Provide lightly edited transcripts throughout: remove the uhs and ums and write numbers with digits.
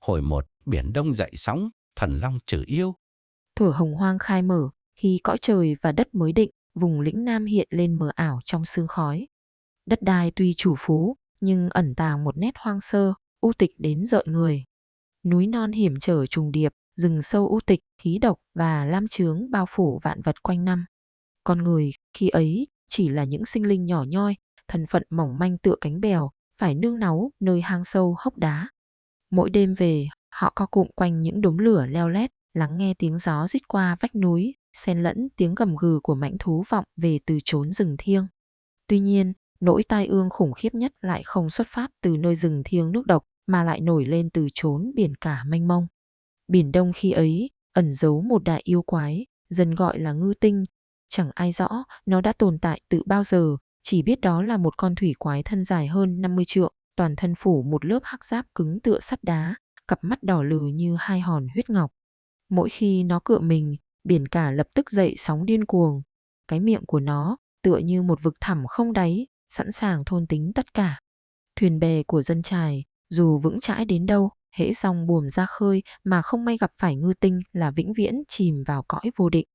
Hồi một, biển Đông dậy sóng, thần long trừ yêu. Thuở hồng hoang khai mở, khi cõi trời và đất mới định, vùng lĩnh Nam hiện lên mờ ảo trong sương khói. Đất đai tuy chủ phú, nhưng ẩn tàng một nét hoang sơ, u tịch đến rợn người. Núi non hiểm trở trùng điệp, rừng sâu u tịch, khí độc và lam chướng bao phủ vạn vật quanh năm. Con người khi ấy chỉ là những sinh linh nhỏ nhoi, thân phận mỏng manh tựa cánh bèo, phải nương náu nơi hang sâu hốc đá. Mỗi đêm về, họ co cụm quanh những đống lửa leo lét, lắng nghe tiếng gió rít qua vách núi, xen lẫn tiếng gầm gừ của mãnh thú vọng về từ chốn rừng thiêng. Tuy nhiên, nỗi tai ương khủng khiếp nhất lại không xuất phát từ nơi rừng thiêng nước độc, mà lại nổi lên từ chốn biển cả mênh mông. Biển Đông khi ấy ẩn giấu một đại yêu quái, dân gọi là ngư tinh. Chẳng ai rõ nó đã tồn tại từ bao giờ, chỉ biết đó là một con thủy quái thân dài hơn 50 trượng, toàn thân phủ một lớp hắc giáp cứng tựa sắt đá, cặp mắt đỏ lừ như hai hòn huyết ngọc. Mỗi khi nó cựa mình, biển cả lập tức dậy sóng điên cuồng. Cái miệng của nó tựa như một vực thẳm không đáy, sẵn sàng thôn tính tất cả. Thuyền bè của dân chài, dù vững chãi đến đâu, hễ dòng buồm ra khơi mà không may gặp phải ngư tinh là vĩnh viễn chìm vào cõi vô định.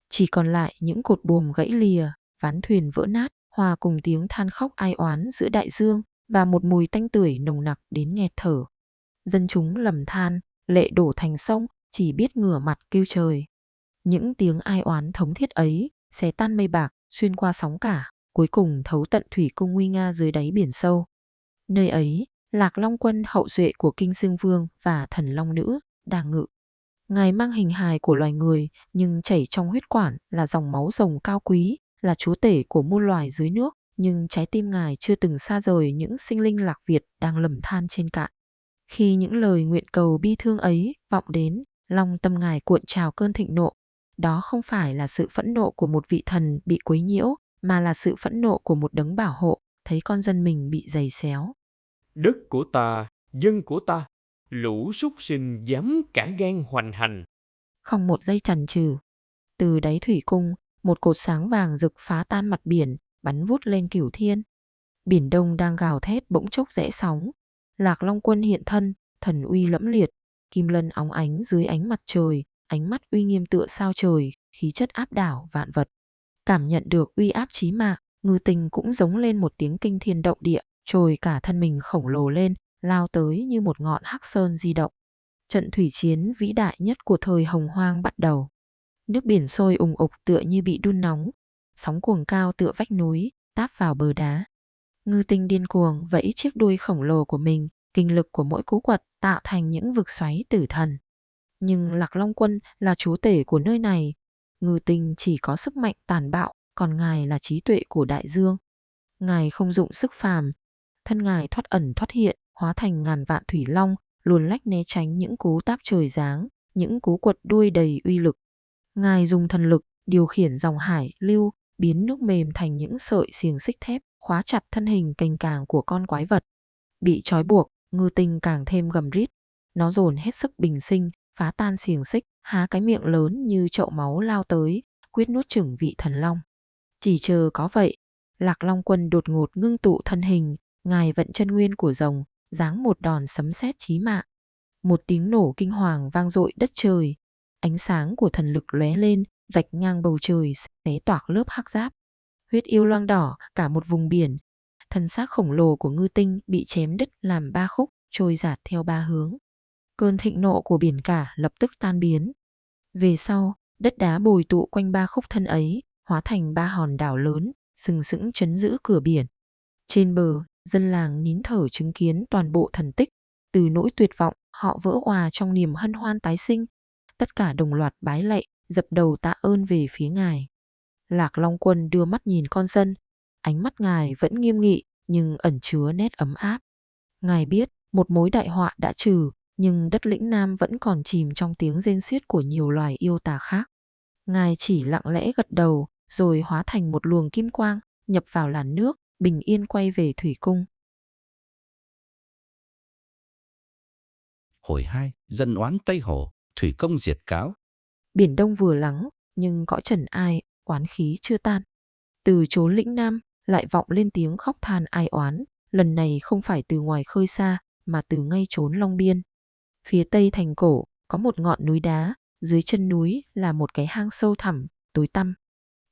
Chỉ còn lại những cột buồm gãy lìa, ván thuyền vỡ nát, hòa cùng tiếng than khóc ai oán giữa đại dương và một mùi tanh tưởi nồng nặc đến nghẹt thở. Dân chúng lầm than, lệ đổ thành sông, chỉ biết ngửa mặt kêu trời. Những tiếng ai oán thống thiết ấy xé tan mây bạc, xuyên qua sóng cả, cuối cùng thấu tận thủy cung nguy nga dưới đáy biển sâu. Nơi ấy, Lạc Long Quân hậu duệ của Kinh Dương Vương và Thần Long Nữ đang ngự. Ngài mang hình hài của loài người, nhưng chảy trong huyết quản là dòng máu rồng cao quý, là chúa tể của muôn loài dưới nước, nhưng trái tim ngài chưa từng xa rời những sinh linh lạc Việt đang lầm than trên cạn. Khi những lời nguyện cầu bi thương ấy vọng đến, lòng tâm ngài cuộn trào cơn thịnh nộ. Đó không phải là sự phẫn nộ của một vị thần bị quấy nhiễu, mà là sự phẫn nộ của một đấng bảo hộ, thấy con dân mình bị giày xéo. Đất của ta, dân của ta, lũ súc sinh dám cả gan hoành hành. Không một giây chần chừ, từ đáy thủy cung, một cột sáng vàng rực phá tan mặt biển, bắn vút lên cửu thiên. Biển Đông đang gào thét bỗng chốc rẽ sóng. Lạc Long Quân hiện thân, thần uy lẫm liệt, kim lân óng ánh dưới ánh mặt trời, ánh mắt uy nghiêm tựa sao trời, khí chất áp đảo vạn vật. Cảm nhận được uy áp chí mạng, ngư tinh cũng giống lên một tiếng kinh thiên động địa, trồi cả thân mình khổng lồ lên, lao tới như một ngọn hắc sơn di động. Trận thủy chiến vĩ đại nhất của thời Hồng Hoang bắt đầu. Nước biển sôi ùng ục tựa như bị đun nóng, sóng cuồng cao tựa vách núi, táp vào bờ đá. Ngư tinh điên cuồng vẫy chiếc đuôi khổng lồ của mình, kinh lực của mỗi cú quật tạo thành những vực xoáy tử thần. Nhưng Lạc Long Quân là chúa tể của nơi này. Ngư tinh chỉ có sức mạnh tàn bạo, còn ngài là trí tuệ của đại dương. Ngài không dụng sức phàm, thân ngài thoát ẩn thoát hiện, hóa thành ngàn vạn thủy long, luồn lách né tránh những cú táp trời giáng, những cú quật đuôi đầy uy lực. Ngài dùng thần lực điều khiển dòng hải lưu, biến nước mềm thành những sợi xiềng xích thép, khóa chặt thân hình cành càng của con quái vật. Bị trói buộc, ngư tinh càng thêm gầm rít. Nó dồn hết sức bình sinh, phá tan xiềng xích, há cái miệng lớn như chậu máu lao tới, quyết nuốt chửng vị thần long. Chỉ chờ có vậy, Lạc Long Quân đột ngột ngưng tụ thân hình, ngài vận chân nguyên của rồng, giáng một đòn sấm sét chí mạng. Một tiếng nổ kinh hoàng vang dội đất trời, ánh sáng của thần lực lóe lên, rạch ngang bầu trời, xé toạc lớp hắc giáp. Huyết yêu loang đỏ cả một vùng biển. Thân xác khổng lồ của ngư tinh bị chém đứt làm ba khúc, trôi dạt theo ba hướng. Cơn thịnh nộ của biển cả lập tức tan biến. Về sau, đất đá bồi tụ quanh ba khúc thân ấy, hóa thành ba hòn đảo lớn, sừng sững trấn giữ cửa biển. Trên bờ, dân làng nín thở chứng kiến toàn bộ thần tích. Từ nỗi tuyệt vọng, họ vỡ òa trong niềm hân hoan tái sinh. Tất cả đồng loạt bái lạy, dập đầu tạ ơn về phía ngài. Lạc Long Quân đưa mắt nhìn con dân, ánh mắt ngài vẫn nghiêm nghị nhưng ẩn chứa nét ấm áp. Ngài biết một mối đại họa đã trừ, nhưng đất lĩnh Nam vẫn còn chìm trong tiếng rên xiết của nhiều loài yêu tà khác. Ngài chỉ lặng lẽ gật đầu, rồi hóa thành một luồng kim quang, nhập vào làn nước, bình yên quay về thủy cung. Hồi 2, dân oán Tây Hồ, thủy công diệt cáo. Biển Đông vừa lắng, nhưng cõi trần ai, oán khí chưa tan. Từ chốn lĩnh Nam, lại vọng lên tiếng khóc than ai oán, lần này không phải từ ngoài khơi xa, mà từ ngay chốn Long Biên. Phía tây thành cổ có một ngọn núi đá, dưới chân núi là một cái hang sâu thẳm, tối tăm.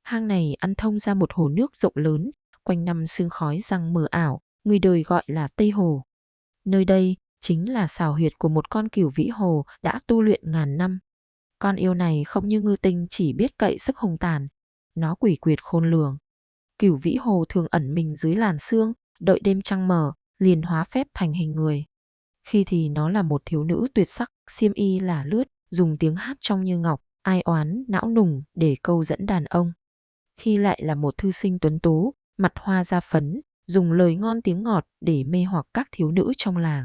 Hang này ăn thông ra một hồ nước rộng lớn, quanh năm sương khói giăng mờ ảo, người đời gọi là Tây Hồ. Nơi đây chính là xào huyệt của một con cửu vĩ hồ đã tu luyện ngàn năm. Con yêu này không như ngư tinh chỉ biết cậy sức hung tàn, nó quỷ quyệt khôn lường. Cửu vĩ hồ thường ẩn mình dưới làn sương, đợi đêm trăng mờ, liền hóa phép thành hình người. Khi thì nó là một thiếu nữ tuyệt sắc, xiêm y là lướt, dùng tiếng hát trong như ngọc, ai oán não nùng để câu dẫn đàn ông. Khi lại là một thư sinh tuấn tú, mặt hoa da phấn, dùng lời ngon tiếng ngọt để mê hoặc các thiếu nữ trong làng.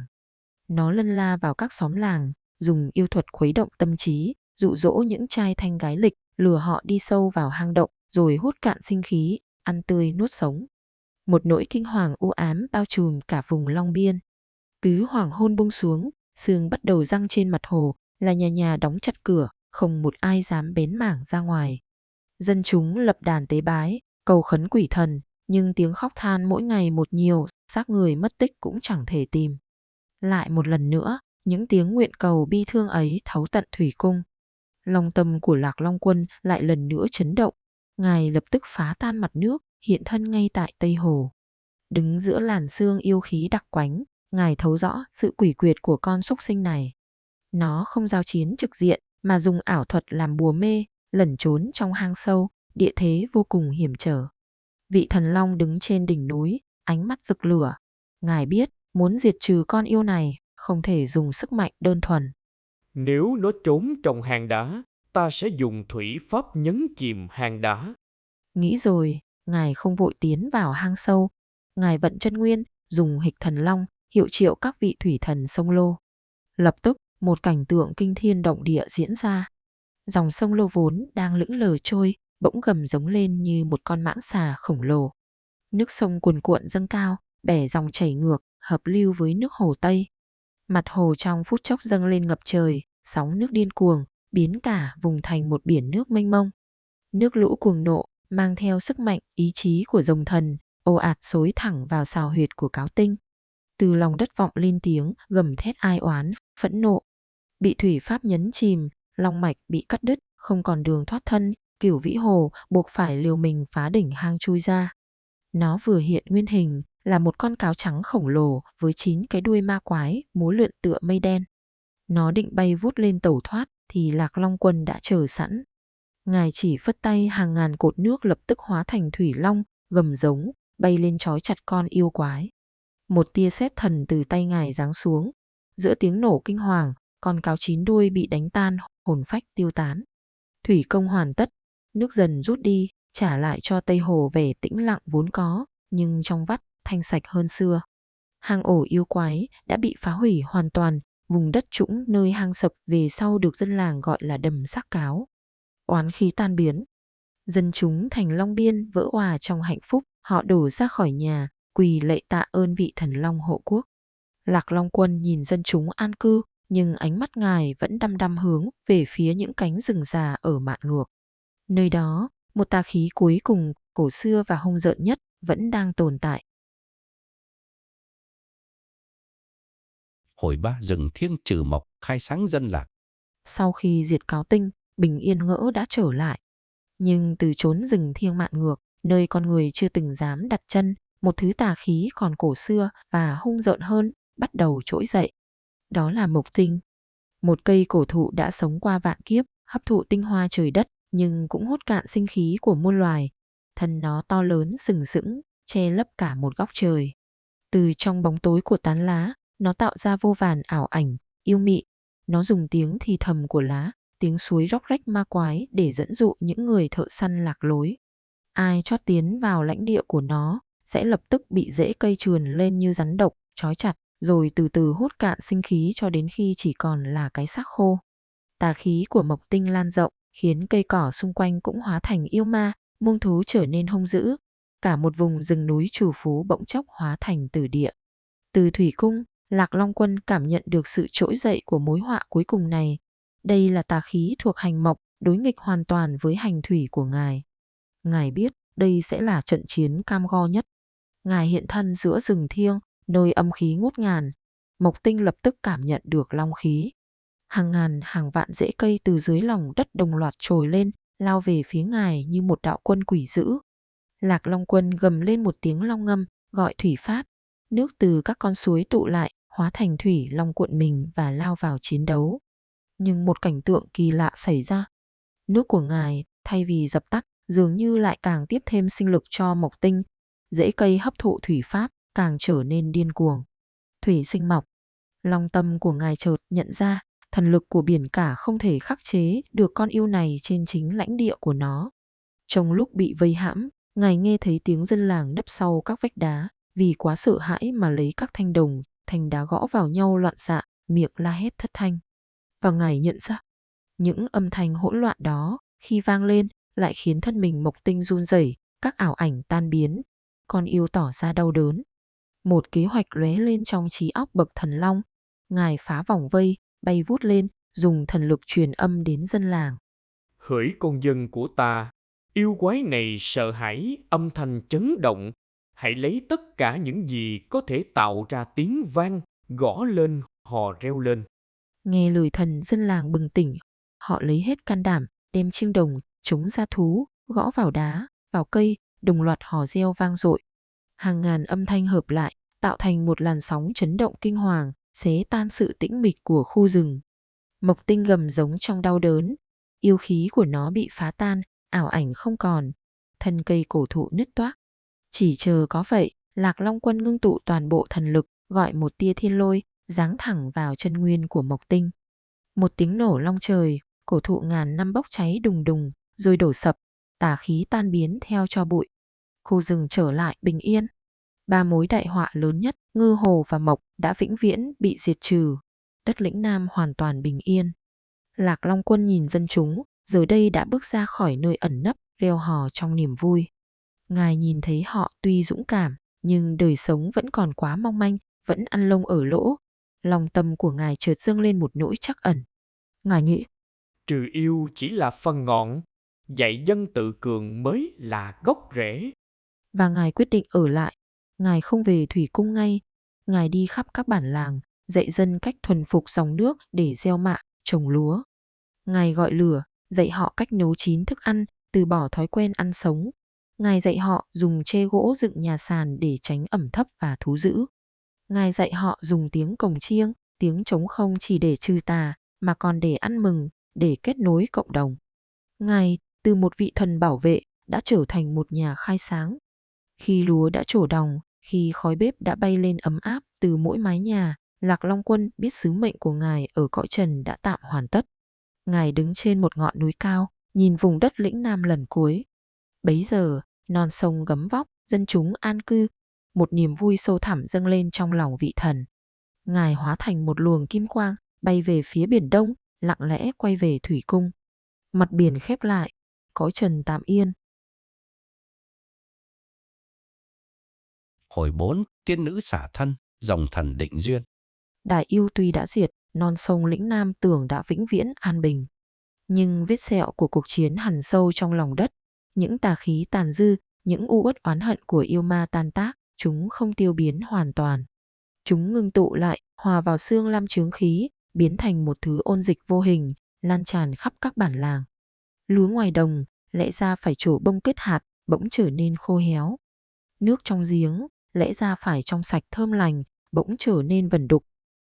Nó lân la vào các xóm làng, dùng yêu thuật khuấy động tâm trí, dụ dỗ những trai thanh gái lịch, lừa họ đi sâu vào hang động, rồi hút cạn sinh khí, ăn tươi nuốt sống. Một nỗi kinh hoàng u ám bao trùm cả vùng Long Biên. Cứ hoàng hôn buông xuống, sương bắt đầu giăng trên mặt hồ, là nhà nhà đóng chặt cửa, không một ai dám bén mảng ra ngoài. Dân chúng lập đàn tế bái, cầu khấn quỷ thần, nhưng tiếng khóc than mỗi ngày một nhiều, xác người mất tích cũng chẳng thể tìm. Lại một lần nữa, những tiếng nguyện cầu bi thương ấy thấu tận thủy cung. Long tâm của Lạc Long Quân lại lần nữa chấn động, ngài lập tức phá tan mặt nước, hiện thân ngay tại Tây Hồ. Đứng giữa làn sương yêu khí đặc quánh, ngài thấu rõ sự quỷ quyệt của con súc sinh này. Nó không giao chiến trực diện, mà dùng ảo thuật làm bùa mê, lẩn trốn trong hang sâu, địa thế vô cùng hiểm trở. Vị thần long đứng trên đỉnh núi, ánh mắt rực lửa. Ngài biết, muốn diệt trừ con yêu này, không thể dùng sức mạnh đơn thuần. Nếu nó trốn trong hang đá, ta sẽ dùng thủy pháp nhấn chìm hang đá. Nghĩ rồi, ngài không vội tiến vào hang sâu. Ngài vận chân nguyên, dùng hịch thần long, hiệu triệu các vị thủy thần sông Lô. Lập tức, một cảnh tượng kinh thiên động địa diễn ra. Dòng sông Lô vốn đang lững lờ trôi, bỗng gầm giống lên như một con mãng xà khổng lồ. Nước sông cuồn cuộn dâng cao, bẻ dòng chảy ngược, hợp lưu với nước hồ Tây. Mặt hồ trong phút chốc dâng lên ngập trời, sóng nước điên cuồng, biến cả vùng thành một biển nước mênh mông. Nước lũ cuồng nộ, mang theo sức mạnh, ý chí của rồng thần, ồ ạt xối thẳng vào sào huyệt của Cáo Tinh. Từ lòng đất vọng lên tiếng gầm thét ai oán, phẫn nộ. Bị thủy pháp nhấn chìm, long mạch bị cắt đứt, không còn đường thoát thân, Cửu Vĩ Hồ buộc phải liều mình phá đỉnh hang chui ra. Nó vừa hiện nguyên hình là một con cáo trắng khổng lồ với 9 cái đuôi ma quái múa lượn tựa mây đen. Nó định bay vút lên tẩu thoát thì Lạc Long Quân đã chờ sẵn. Ngài chỉ phất tay, hàng ngàn cột nước lập tức hóa thành thủy long, gầm giống, bay lên trói chặt con yêu quái. Một tia sét thần từ tay ngài giáng xuống. Giữa tiếng nổ kinh hoàng, con cáo 9 đuôi bị đánh tan, hồn phách tiêu tán. Thủy công hoàn tất, nước dần rút đi, trả lại cho Tây Hồ vẻ tĩnh lặng vốn có, nhưng trong vắt, thanh sạch hơn xưa. Hang ổ yêu quái đã bị phá hủy hoàn toàn, vùng đất trũng nơi hang sập về sau được dân làng gọi là đầm Xác Cáo. Oán khí tan biến. Dân chúng thành Long Biên vỡ òa trong hạnh phúc, họ đổ ra khỏi nhà, quỳ lạy tạ ơn vị thần long hộ quốc. Lạc Long Quân nhìn dân chúng an cư, nhưng ánh mắt ngài vẫn đăm đăm hướng về phía những cánh rừng già ở mạn ngược. Nơi đó, một tà khí cuối cùng, cổ xưa và hung dợn nhất, vẫn đang tồn tại. Hồi ba rừng thiêng trừ mộc, khai sáng dân lạc. Sau khi diệt Cáo Tinh, bình yên ngỡ đã trở lại. Nhưng từ chốn rừng thiêng mạn ngược, nơi con người chưa từng dám đặt chân, một thứ tà khí còn cổ xưa và hung dợn hơn bắt đầu trỗi dậy. Đó là mộc tinh. Một cây cổ thụ đã sống qua vạn kiếp, hấp thụ tinh hoa trời đất, nhưng cũng hút cạn sinh khí của muôn loài. Thân nó to lớn sừng sững, che lấp cả một góc trời. Từ trong bóng tối của tán lá, nó tạo ra vô vàn ảo ảnh, yêu mị. Nó dùng tiếng thì thầm của lá, tiếng suối róc rách ma quái để dẫn dụ những người thợ săn lạc lối. Ai chót tiến vào lãnh địa của nó sẽ lập tức bị rễ cây trườn lên như rắn độc, trói chặt, rồi từ từ hút cạn sinh khí cho đến khi chỉ còn là cái xác khô. Tà khí của mộc tinh lan rộng, khiến cây cỏ xung quanh cũng hóa thành yêu ma, muông thú trở nên hung dữ. Cả một vùng rừng núi trù phú bỗng chốc hóa thành tử địa. Từ thủy cung, Lạc Long Quân cảm nhận được sự trỗi dậy của mối họa cuối cùng này. Đây là tà khí thuộc hành mộc, đối nghịch hoàn toàn với hành thủy của ngài. Ngài biết đây sẽ là trận chiến cam go nhất. Ngài hiện thân giữa rừng thiêng, nơi âm khí ngút ngàn. Mộc tinh lập tức cảm nhận được long khí. Hàng ngàn hàng vạn rễ cây từ dưới lòng đất đồng loạt trồi lên, lao về phía ngài như một đạo quân quỷ dữ. Lạc Long Quân gầm lên một tiếng long ngâm, gọi thủy pháp. Nước từ các con suối tụ lại, hóa thành thủy long cuộn mình và lao vào chiến đấu. Nhưng một cảnh tượng kỳ lạ xảy ra. Nước của ngài, thay vì dập tắt, dường như lại càng tiếp thêm sinh lực cho mộc tinh. Rễ cây hấp thụ thủy pháp, càng trở nên điên cuồng. Thủy sinh mộc. Long tâm của ngài chợt nhận ra, thần lực của biển cả không thể khắc chế được con yêu này trên chính lãnh địa của nó. Trong lúc bị vây hãm, ngài nghe thấy tiếng dân làng nấp sau các vách đá, vì quá sợ hãi mà lấy các thanh đồng, thanh đá gõ vào nhau loạn xạ, miệng la hét thất thanh. Và ngài nhận ra, những âm thanh hỗn loạn đó, khi vang lên, lại khiến thân mình mộc tinh run rẩy, các ảo ảnh tan biến, con yêu tỏ ra đau đớn. Một kế hoạch lóe lên trong trí óc bậc thần long, ngài phá vòng vây, bay vút lên, dùng thần lực truyền âm đến dân làng. Hỡi con dân của ta, yêu quái này sợ hãi, âm thanh chấn động. Hãy lấy tất cả những gì có thể tạo ra tiếng vang, gõ lên, hò reo lên. Nghe lời thần, dân làng bừng tỉnh, họ lấy hết can đảm, đem chiêng đồng, trống ra thú, gõ vào đá, vào cây, đồng loạt hò reo vang dội. Hàng ngàn âm thanh hợp lại, tạo thành một làn sóng chấn động kinh hoàng, xé tan sự tĩnh mịch của khu rừng. Mộc tinh gầm giống trong đau đớn, yêu khí của nó bị phá tan, ảo ảnh không còn, thân cây cổ thụ nứt toác. Chỉ chờ có vậy, Lạc Long Quân ngưng tụ toàn bộ thần lực, gọi một tia thiên lôi, giáng thẳng vào chân nguyên của Mộc tinh. Một tiếng nổ long trời, cổ thụ ngàn năm bốc cháy đùng đùng, rồi đổ sập, tà khí tan biến theo tro bụi. Khu rừng trở lại bình yên. Ba mối đại họa lớn nhất, Ngư Hồ và Mộc, đã vĩnh viễn bị diệt trừ. Đất lĩnh Nam hoàn toàn bình yên. Lạc Long Quân nhìn dân chúng, giờ đây đã bước ra khỏi nơi ẩn nấp, reo hò trong niềm vui. Ngài nhìn thấy họ tuy dũng cảm, nhưng đời sống vẫn còn quá mong manh, vẫn ăn lông ở lỗ. Lòng tâm của ngài chợt dâng lên một nỗi trắc ẩn. Ngài nghĩ, Trừ yêu chỉ là phần ngọn, dạy dân tự cường mới là gốc rễ. và ngài quyết định ở lại. Ngài không về thủy cung ngay, ngài đi khắp các bản làng, dạy dân cách thuần phục dòng nước để gieo mạ, trồng lúa. Ngài gọi lửa, dạy họ cách nấu chín thức ăn, từ bỏ thói quen ăn sống. Ngài dạy họ dùng tre gỗ dựng nhà sàn để tránh ẩm thấp và thú dữ. Ngài dạy họ dùng tiếng cồng chiêng, tiếng trống không chỉ để trừ tà, mà còn để ăn mừng, để kết nối cộng đồng. Ngài, từ một vị thần bảo vệ, đã trở thành một nhà khai sáng. Khi lúa đã trổ đồng, khi khói bếp đã bay lên ấm áp từ mỗi mái nhà, Lạc Long Quân biết sứ mệnh của ngài ở cõi trần đã tạm hoàn tất. Ngài đứng trên một ngọn núi cao, nhìn vùng đất lĩnh Nam lần cuối. Bấy giờ, non sông gấm vóc, dân chúng an cư, một niềm vui sâu thẳm dâng lên trong lòng vị thần. Ngài hóa thành một luồng kim quang, bay về phía biển đông, lặng lẽ quay về thủy cung. Mặt biển khép lại, cõi trần tạm yên. Hồi 4, tiên nữ xả thân, dòng thần định duyên. Đại yêu tuy đã diệt, non sông lĩnh Nam tưởng đã vĩnh viễn an bình. Nhưng vết sẹo của cuộc chiến hằn sâu trong lòng đất, những tà khí tàn dư, những u uất oán hận của yêu ma tan tác, chúng không tiêu biến hoàn toàn. Chúng ngưng tụ lại, hòa vào xương lam chướng khí, biến thành một thứ ôn dịch vô hình, lan tràn khắp các bản làng. Lúa ngoài đồng, lẽ ra phải trổ bông kết hạt, bỗng trở nên khô héo. Nước trong giếng, lẽ ra phải trong sạch thơm lành, bỗng trở nên vẩn đục.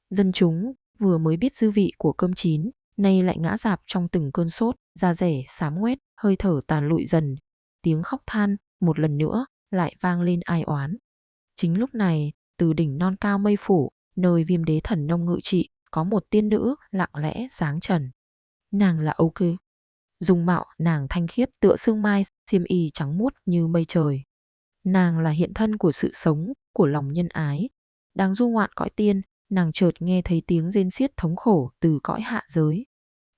Dân chúng, vừa mới biết dư vị của cơm chín, nay lại ngã rạp trong từng cơn sốt, da rẻ xám ngoét, hơi thở tàn lụi dần. Tiếng khóc than, một lần nữa, lại vang lên ai oán. Chính lúc này, từ đỉnh non cao mây phủ, nơi Viêm Đế Thần Nông ngự trị, có một tiên nữ lặng lẽ giáng trần. Nàng là Âu Cư. Dung mạo nàng thanh khiết tựa sương mai, xiêm y trắng muốt như mây trời. Nàng là hiện thân của sự sống, của lòng nhân ái. Đang du ngoạn cõi tiên, nàng chợt nghe thấy tiếng rên xiết thống khổ từ cõi hạ giới.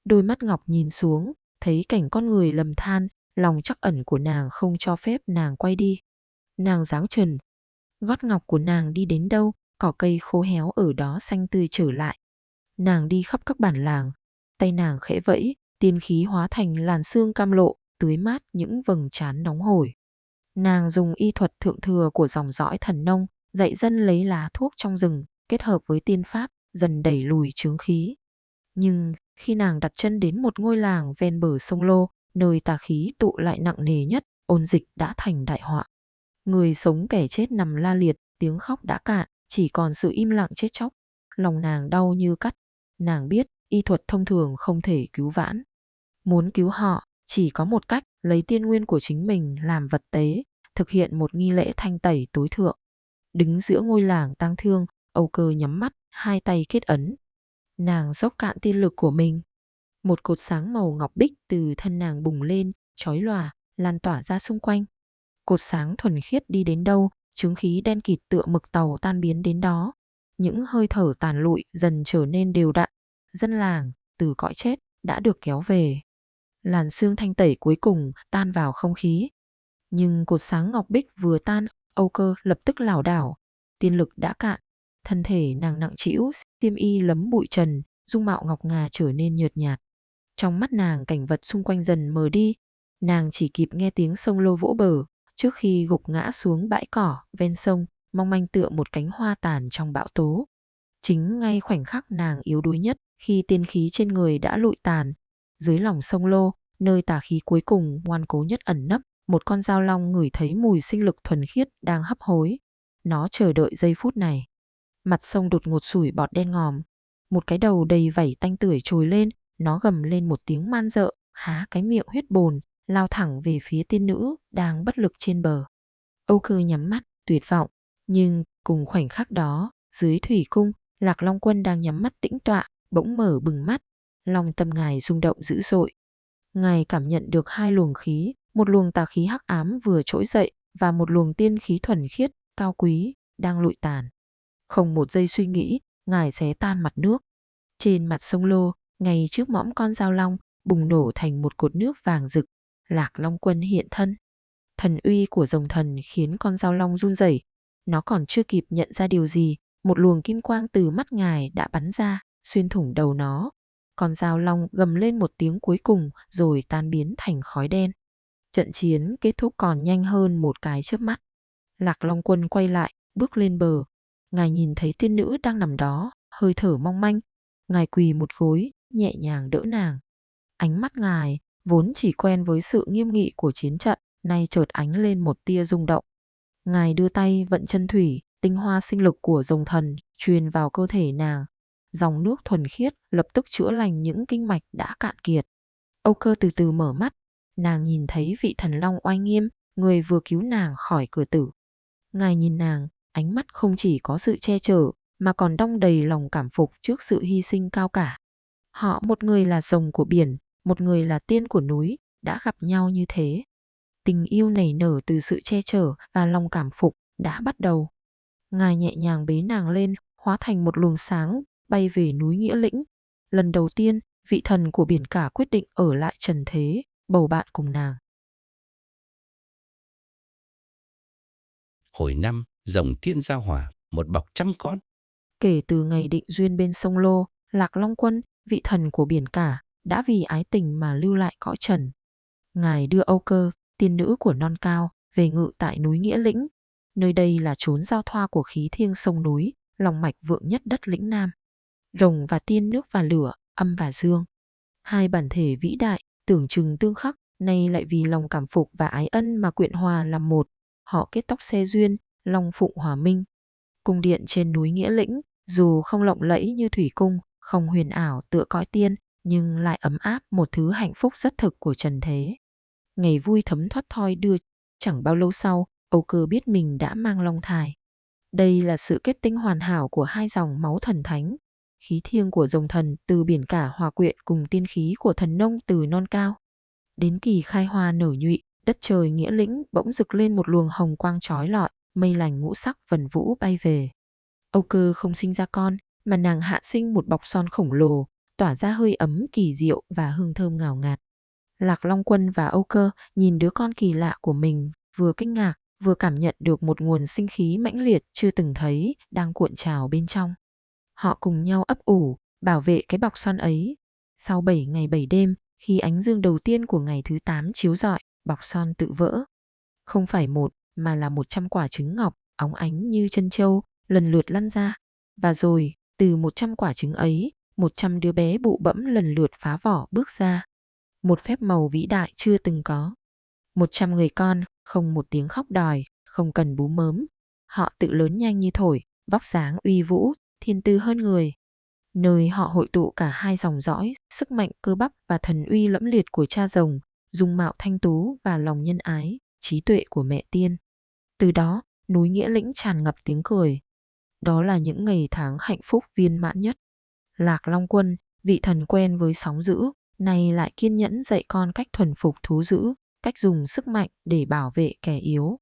Đôi mắt ngọc nhìn xuống, thấy cảnh con người lầm than, lòng trắc ẩn của nàng không cho phép nàng quay đi. Nàng giáng trần. Gót ngọc của nàng đi đến đâu, cỏ cây khô héo ở đó xanh tươi trở lại. Nàng đi khắp các bản làng, tay nàng khẽ vẫy, tiên khí hóa thành làn sương cam lộ, tưới mát những vầng trán nóng hổi. Nàng dùng y thuật thượng thừa của dòng dõi thần nông, dạy dân lấy lá thuốc trong rừng, kết hợp với tiên pháp, dần đẩy lùi chướng khí. Nhưng khi nàng đặt chân đến một ngôi làng ven bờ sông Lô, nơi tà khí tụ lại nặng nề nhất, ôn dịch đã thành đại họa. Người sống kẻ chết nằm la liệt, tiếng khóc đã cạn, chỉ còn sự im lặng chết chóc. Lòng nàng đau như cắt. Nàng biết y thuật thông thường không thể cứu vãn. Muốn cứu họ, chỉ có một cách, lấy tiên nguyên của chính mình làm vật tế, thực hiện một nghi lễ thanh tẩy tối thượng. Đứng giữa ngôi làng tang thương, Âu Cơ nhắm mắt, hai tay kết ấn. Nàng dốc cạn tiên lực của mình. Một cột sáng màu ngọc bích từ thân nàng bùng lên, chói lòa, lan tỏa ra xung quanh. Cột sáng thuần khiết đi đến đâu, chứng khí đen kịt tựa mực tàu tan biến đến đó. Những hơi thở tàn lụi dần trở nên đều đặn. Dân làng, từ cõi chết, đã được kéo về. Làn sương thanh tẩy cuối cùng tan vào không khí. Nhưng cột sáng ngọc bích vừa tan, Âu Cơ lập tức lảo đảo. Tiên lực đã cạn. Thân thể nàng nặng trĩu, xiêm y lấm bụi trần, dung mạo ngọc ngà trở nên nhợt nhạt. Trong mắt nàng cảnh vật xung quanh dần mờ đi. Nàng chỉ kịp nghe tiếng sông Lô vỗ bờ, trước khi gục ngã xuống bãi cỏ ven sông, mong manh tựa một cánh hoa tàn trong bão tố. Chính ngay khoảnh khắc nàng yếu đuối nhất, khi tiên khí trên người đã lụi tàn, dưới lòng sông Lô, nơi tà khí cuối cùng ngoan cố nhất ẩn nấp, một con dao long ngửi thấy mùi sinh lực thuần khiết đang hấp hối. Nó chờ đợi giây phút này. Mặt sông đột ngột sủi bọt đen ngòm, một cái đầu đầy vảy tanh tưởi trồi lên, nó gầm lên một tiếng man rợ, há cái miệng huyết bồn, lao thẳng về phía tiên nữ đang bất lực trên bờ. Âu Cơ nhắm mắt, tuyệt vọng, nhưng cùng khoảnh khắc đó, dưới thủy cung, Lạc Long Quân đang nhắm mắt tĩnh tọa, bỗng mở bừng mắt, lòng tâm ngài rung động dữ dội. Ngài cảm nhận được hai luồng khí, một luồng tà khí hắc ám vừa trỗi dậy và một luồng tiên khí thuần khiết, cao quý, đang lụi tàn. Không một giây suy nghĩ, ngài xé tan mặt nước. Trên mặt sông Lô, ngay trước mõm con dao long, bùng nổ thành một cột nước vàng rực. Lạc Long Quân hiện thân. Thần uy của rồng thần khiến con dao long run rẩy. Nó còn chưa kịp nhận ra điều gì, một luồng kim quang từ mắt ngài đã bắn ra, xuyên thủng đầu nó. Con dao long gầm lên một tiếng cuối cùng rồi tan biến thành khói đen. Trận chiến kết thúc còn nhanh hơn một cái chớp mắt. Lạc Long Quân quay lại, bước lên bờ. Ngài nhìn thấy tiên nữ đang nằm đó, hơi thở mong manh. Ngài quỳ một gối, nhẹ nhàng đỡ nàng. Ánh mắt ngài, vốn chỉ quen với sự nghiêm nghị của chiến trận, nay chợt ánh lên một tia rung động. Ngài đưa tay vận chân thủy, tinh hoa sinh lực của rồng thần truyền vào cơ thể nàng. Dòng nước thuần khiết lập tức chữa lành những kinh mạch đã cạn kiệt. Âu Cơ từ từ mở mắt, nàng nhìn thấy vị thần long oai nghiêm, người vừa cứu nàng khỏi cửa tử. Ngài nhìn nàng, ánh mắt không chỉ có sự che chở, mà còn đong đầy lòng cảm phục trước sự hy sinh cao cả. Họ, một người là rồng của biển, một người là tiên của núi, đã gặp nhau như thế. Tình yêu nảy nở từ sự che chở và lòng cảm phục đã bắt đầu. Ngài nhẹ nhàng bế nàng lên, hóa thành một luồng sáng, bay về núi Nghĩa Lĩnh. Lần đầu tiên, vị thần của biển cả quyết định ở lại trần thế, bầu bạn cùng nàng. Hồi năm, rồng thiên giao hỏa, một bọc 100 con. Kể từ ngày định duyên bên sông Lô, Lạc Long Quân, vị thần của biển cả, đã vì ái tình mà lưu lại cõi trần. Ngài đưa Âu Cơ, tiên nữ của non cao, về ngự tại núi Nghĩa Lĩnh. Nơi đây là chốn giao thoa của khí thiêng sông núi, lòng mạch vượng nhất đất lĩnh Nam. Rồng và tiên, nước và lửa, âm và dương. Hai bản thể vĩ đại, tưởng chừng tương khắc, nay lại vì lòng cảm phục và ái ân mà quyện hòa làm một. Họ kết tóc xe duyên, long phụng hòa minh. Cung điện trên núi Nghĩa Lĩnh, dù không lộng lẫy như thủy cung, không huyền ảo tựa cõi tiên, nhưng lại ấm áp một thứ hạnh phúc rất thực của trần thế. Ngày vui thấm thoắt thoi đưa, chẳng bao lâu sau, Âu Cơ biết mình đã mang long thai. Đây là sự kết tinh hoàn hảo của hai dòng máu thần thánh. Khí thiêng của rồng thần từ biển cả hòa quyện cùng tiên khí của thần nông từ non cao. Đến kỳ khai hoa nở nhụy, đất trời Nghĩa Lĩnh bỗng rực lên một luồng hồng quang chói lọi, mây lành ngũ sắc vần vũ bay về. Âu Cơ không sinh ra con, mà nàng hạ sinh một bọc son khổng lồ, tỏa ra hơi ấm kỳ diệu và hương thơm ngào ngạt. Lạc Long Quân và Âu Cơ nhìn đứa con kỳ lạ của mình, vừa kinh ngạc, vừa cảm nhận được một nguồn sinh khí mãnh liệt chưa từng thấy đang cuộn trào bên trong. Họ cùng nhau ấp ủ, bảo vệ cái bọc son ấy. Sau 7 ngày 7 đêm, khi ánh dương đầu tiên của ngày thứ 8 chiếu rọi, bọc son tự vỡ. Không phải một, mà là 100 quả trứng ngọc, óng ánh như chân châu, lần lượt lăn ra. Và rồi, từ 100 quả trứng ấy, 100 đứa bé bụ bẫm lần lượt phá vỏ bước ra. Một phép màu vĩ đại chưa từng có. 100 người con, không một tiếng khóc đòi, không cần bú mớm. Họ tự lớn nhanh như thổi, vóc dáng uy vũ, thiên tư hơn người. Nơi họ hội tụ cả hai dòng dõi, sức mạnh cơ bắp và thần uy lẫm liệt của cha rồng, dung mạo thanh tú và lòng nhân ái, trí tuệ của mẹ tiên. Từ đó, núi Nghĩa Lĩnh tràn ngập tiếng cười. Đó là những ngày tháng hạnh phúc viên mãn nhất. Lạc Long Quân, vị thần quen với sóng dữ, nay lại kiên nhẫn dạy con cách thuần phục thú dữ, cách dùng sức mạnh để bảo vệ kẻ yếu.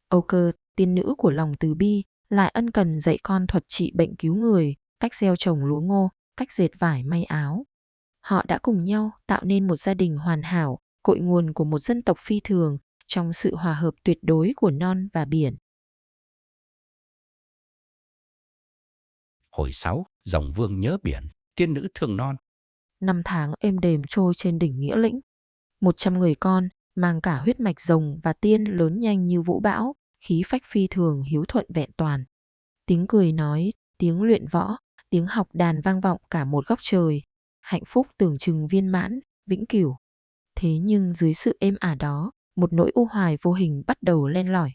Âu Cơ, tiên nữ của lòng từ bi, lại ân cần dạy con thuật trị bệnh cứu người, cách gieo trồng lúa ngô, cách dệt vải may áo. Họ đã cùng nhau tạo nên một gia đình hoàn hảo, cội nguồn của một dân tộc phi thường, trong sự hòa hợp tuyệt đối của non và biển. Hồi 6, Rồng Vương nhớ biển, tiên nữ thương non. 5 tháng êm đềm trôi trên đỉnh Nghĩa Lĩnh. 100 người con, mang cả huyết mạch rồng và tiên lớn nhanh như vũ bão, khí phách phi thường hiếu thuận vẹn toàn. Tiếng cười nói, tiếng luyện võ, tiếng học đàn vang vọng cả một góc trời. Hạnh phúc tưởng chừng viên mãn, vĩnh cửu. Thế nhưng dưới sự êm ả đó, một nỗi u hoài vô hình bắt đầu len lỏi.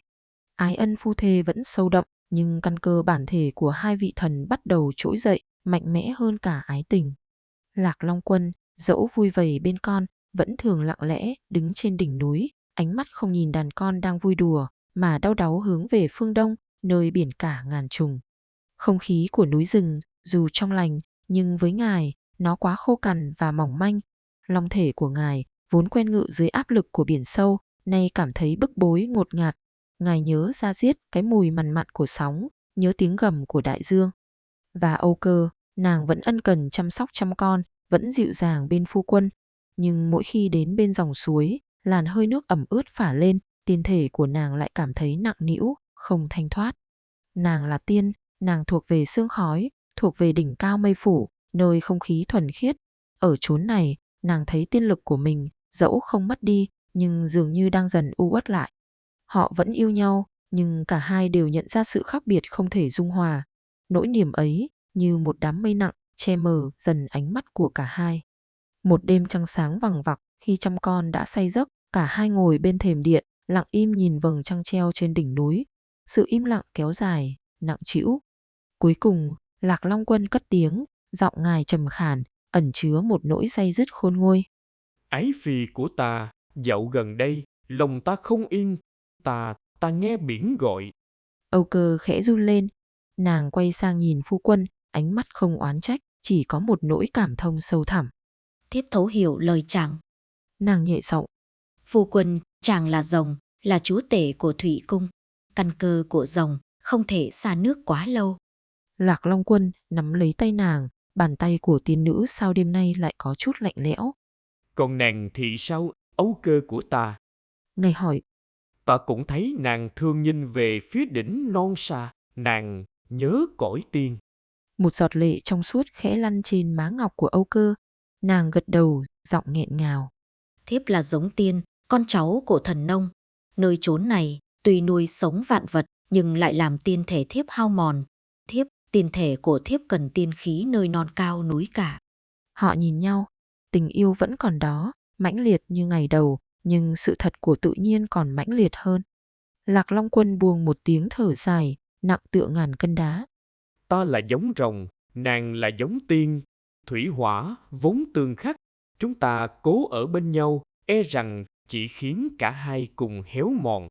Ái ân phu thê vẫn sâu đậm, nhưng căn cơ bản thể của hai vị thần bắt đầu trỗi dậy, mạnh mẽ hơn cả ái tình. Lạc Long Quân, dẫu vui vầy bên con, vẫn thường lặng lẽ đứng trên đỉnh núi, ánh mắt không nhìn đàn con đang vui đùa, mà đau đáu hướng về phương đông, nơi biển cả ngàn trùng. Không khí của núi rừng, dù trong lành, nhưng với ngài, nó quá khô cằn và mỏng manh. Long thể của ngài, vốn quen ngự dưới áp lực của biển sâu, nay cảm thấy bức bối ngột ngạt. Ngài nhớ ra diết cái mùi mằn mặn của sóng, nhớ tiếng gầm của đại dương. Và Âu Cơ, nàng vẫn ân cần chăm sóc chăm con, vẫn dịu dàng bên phu quân. Nhưng mỗi khi đến bên dòng suối, làn hơi nước ẩm ướt phả lên, tiên thể của nàng lại cảm thấy nặng nĩu, không thanh thoát. Nàng là tiên, nàng thuộc về sương khói, thuộc về đỉnh cao mây phủ, nơi không khí thuần khiết. Ở chốn này, nàng thấy tiên lực của mình, dẫu không mất đi, nhưng dường như đang dần u uất lại. Họ vẫn yêu nhau, nhưng cả hai đều nhận ra sự khác biệt không thể dung hòa. Nỗi niềm ấy, như một đám mây nặng, che mờ dần ánh mắt của cả hai. Một đêm trăng sáng vằng vặc, khi chăm con đã say giấc, cả hai ngồi bên thềm điện, lặng im nhìn vầng trăng treo trên đỉnh núi. Sự im lặng kéo dài, nặng trĩu. Cuối cùng, Lạc Long Quân cất tiếng, giọng ngài trầm khàn, ẩn chứa một nỗi day dứt khôn nguôi. Ái phi của ta, dạo gần đây, lòng ta không yên, ta nghe biển gọi. Âu Cơ khẽ run lên, nàng quay sang nhìn phu quân, ánh mắt không oán trách, chỉ có một nỗi cảm thông sâu thẳm. Thiếp thấu hiểu lời chàng. Nàng nhẹ giọng. Phu quân, chàng là rồng, là chúa tể của thủy cung. Căn cơ của rồng không thể xa nước quá lâu. Lạc Long Quân nắm lấy tay nàng, bàn tay của tiên nữ sao đêm nay lại có chút lạnh lẽo. Còn nàng thì sao, Âu Cơ của ta? Ngài hỏi. Ta cũng thấy nàng thương nhìn về phía đỉnh non xa, nàng nhớ cõi tiên. Một giọt lệ trong suốt khẽ lăn trên má ngọc của Âu Cơ. Nàng gật đầu, giọng nghẹn ngào. Thiếp là giống tiên, con cháu của thần nông. Nơi chốn này, tuy nuôi sống vạn vật, nhưng lại làm tiên thể thiếp hao mòn. Tiên thể của thiếp cần tiên khí nơi non cao núi cả. Họ nhìn nhau, tình yêu vẫn còn đó, mãnh liệt như ngày đầu, nhưng sự thật của tự nhiên còn mãnh liệt hơn. Lạc Long Quân buông một tiếng thở dài, nặng tựa ngàn cân đá. Ta là giống rồng, nàng là giống tiên. Thủy hỏa vốn tương khắc, chúng ta cố ở bên nhau, e rằng chỉ khiến cả hai cùng héo mòn.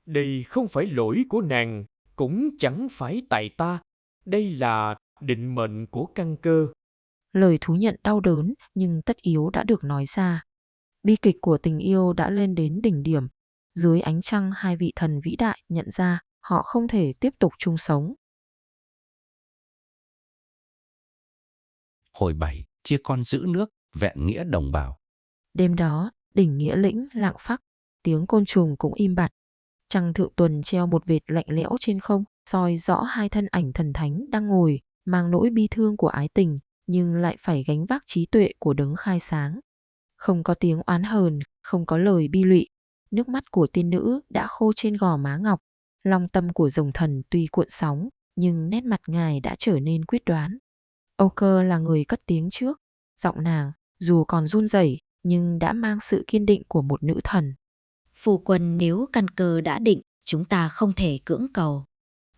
Đây không phải lỗi của nàng, cũng chẳng phải tại ta. Đây là định mệnh của căn cơ. Lời thú nhận đau đớn nhưng tất yếu đã được nói ra. Bi kịch của tình yêu đã lên đến đỉnh điểm. Dưới ánh trăng hai vị thần vĩ đại nhận ra họ không thể tiếp tục chung sống. Hồi 7, chia con giữ nước, vẹn nghĩa đồng bào. Đêm đó, đỉnh Nghĩa Lĩnh lặng phắc, tiếng côn trùng cũng im bặt. Trăng thượng tuần treo một vệt lạnh lẽo trên không, soi rõ hai thân ảnh thần thánh đang ngồi, mang nỗi bi thương của ái tình, nhưng lại phải gánh vác trí tuệ của đấng khai sáng. Không có tiếng oán hờn, không có lời bi lụy. Nước mắt của tiên nữ đã khô trên gò má ngọc. Long tâm của rồng thần tuy cuộn sóng, nhưng nét mặt ngài đã trở nên quyết đoán. Âu Cơ là người cất tiếng trước, giọng nàng dù còn run rẩy nhưng đã mang sự kiên định của một nữ thần. Phu quân, nếu căn cơ đã định, chúng ta không thể cưỡng cầu.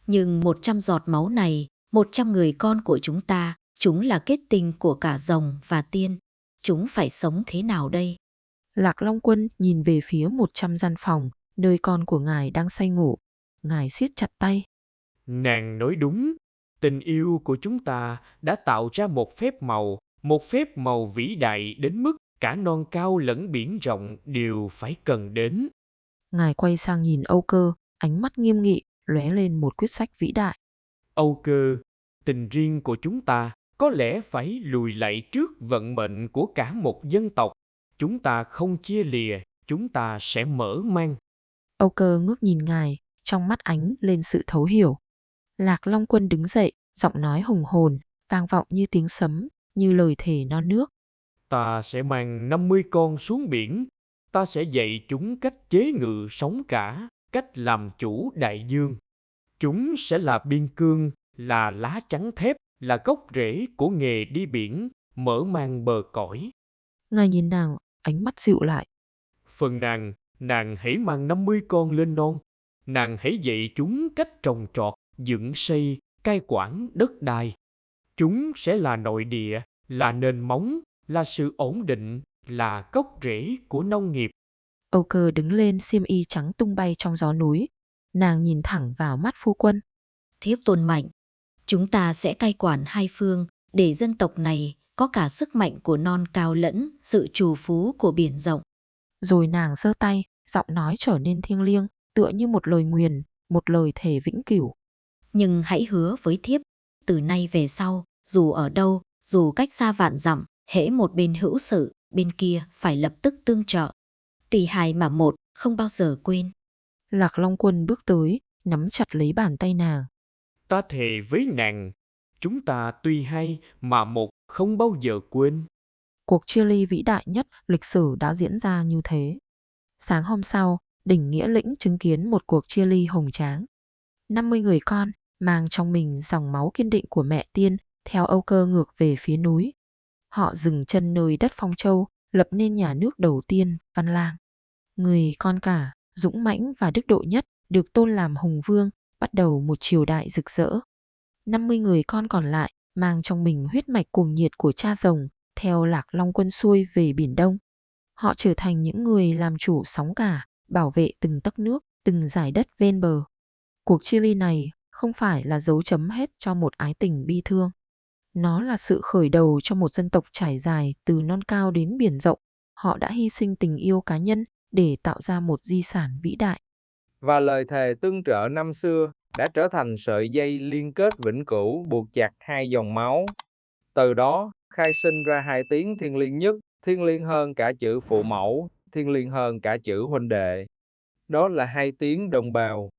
Nhưng 100 giọt máu này, 100 người con của chúng là kết tinh của cả rồng và tiên. Chúng phải sống thế nào đây? Lạc Long Quân nhìn về phía 100 gian phòng, nơi con của ngài đang say ngủ. Ngài siết chặt tay. Nàng nói đúng, tình yêu của chúng ta đã tạo ra một phép màu vĩ đại đến mức cả non cao lẫn biển rộng đều phải cần đến. Ngài quay sang nhìn Âu Cơ, ánh mắt nghiêm nghị, lóe lên một quyết sách vĩ đại. Âu Cơ, tình riêng của chúng ta có lẽ phải lùi lại trước vận mệnh của cả một dân tộc. Chúng ta không chia lìa, chúng ta sẽ mở mang. Âu Cơ ngước nhìn ngài, trong mắt ánh lên sự thấu hiểu. Lạc Long Quân đứng dậy, giọng nói hùng hồn, vang vọng như tiếng sấm, như lời thề non nước. Ta sẽ mang 50 con xuống biển. Ta sẽ dạy chúng cách chế ngự sóng cả, cách làm chủ đại dương. Chúng sẽ là biên cương, là lá chắn thép, là gốc rễ của nghề đi biển, mở mang bờ cõi. Ngài nhìn nàng, ánh mắt dịu lại. Phần nàng hãy mang 50 con lên non. Nàng hãy dạy chúng cách trồng trọt, dựng xây, cai quản đất đai. Chúng sẽ là nội địa, là nền móng, là sự ổn định, là gốc rễ của nông nghiệp. Âu Cơ đứng lên, xiêm y trắng tung bay trong gió núi. Nàng nhìn thẳng vào mắt phu quân. Thiếp tôn mạnh, chúng ta sẽ cai quản hai phương, để dân tộc này có cả sức mạnh của non cao lẫn sự trù phú của biển rộng. Rồi nàng giơ tay, giọng nói trở nên thiêng liêng, tựa như một lời nguyền, một lời thề vĩnh cửu. Nhưng hãy hứa với thiếp, từ nay về sau, dù ở đâu, dù cách xa vạn dặm, hễ một bên hữu sự, bên kia phải lập tức tương trợ. Tùy hai mà một, không bao giờ quên. Lạc Long Quân bước tới, nắm chặt lấy bàn tay nàng. Ta thề với nàng, chúng ta tuy hai mà một, không bao giờ quên. Cuộc chia ly vĩ đại nhất lịch sử đã diễn ra như thế. Sáng hôm sau, đỉnh Nghĩa Lĩnh chứng kiến một cuộc chia ly hùng tráng. 50 người con, mang trong mình dòng máu kiên định của mẹ tiên, theo Âu Cơ ngược về phía núi. Họ dừng chân nơi đất Phong Châu, lập nên nhà nước đầu tiên, Văn Lang. Người con cả, dũng mãnh và đức độ nhất, được tôn làm hùng vương, bắt đầu một triều đại rực rỡ. 50 người con còn lại, mang trong mình huyết mạch cuồng nhiệt của cha rồng, theo Lạc Long Quân xuôi về Biển Đông. Họ trở thành những người làm chủ sóng cả, bảo vệ từng tấc nước, từng dải đất ven bờ. Cuộc chia ly này không phải là dấu chấm hết cho một ái tình bi thương. Nó là sự khởi đầu cho một dân tộc trải dài từ non cao đến biển rộng. Họ đã hy sinh tình yêu cá nhân để tạo ra một di sản vĩ đại. Và lời thề tương trợ năm xưa đã trở thành sợi dây liên kết vĩnh cửu buộc chặt hai dòng máu. Từ đó, khai sinh ra hai tiếng thiêng liêng nhất, thiêng liêng hơn cả chữ phụ mẫu, thiêng liêng hơn cả chữ huynh đệ. Đó là hai tiếng đồng bào,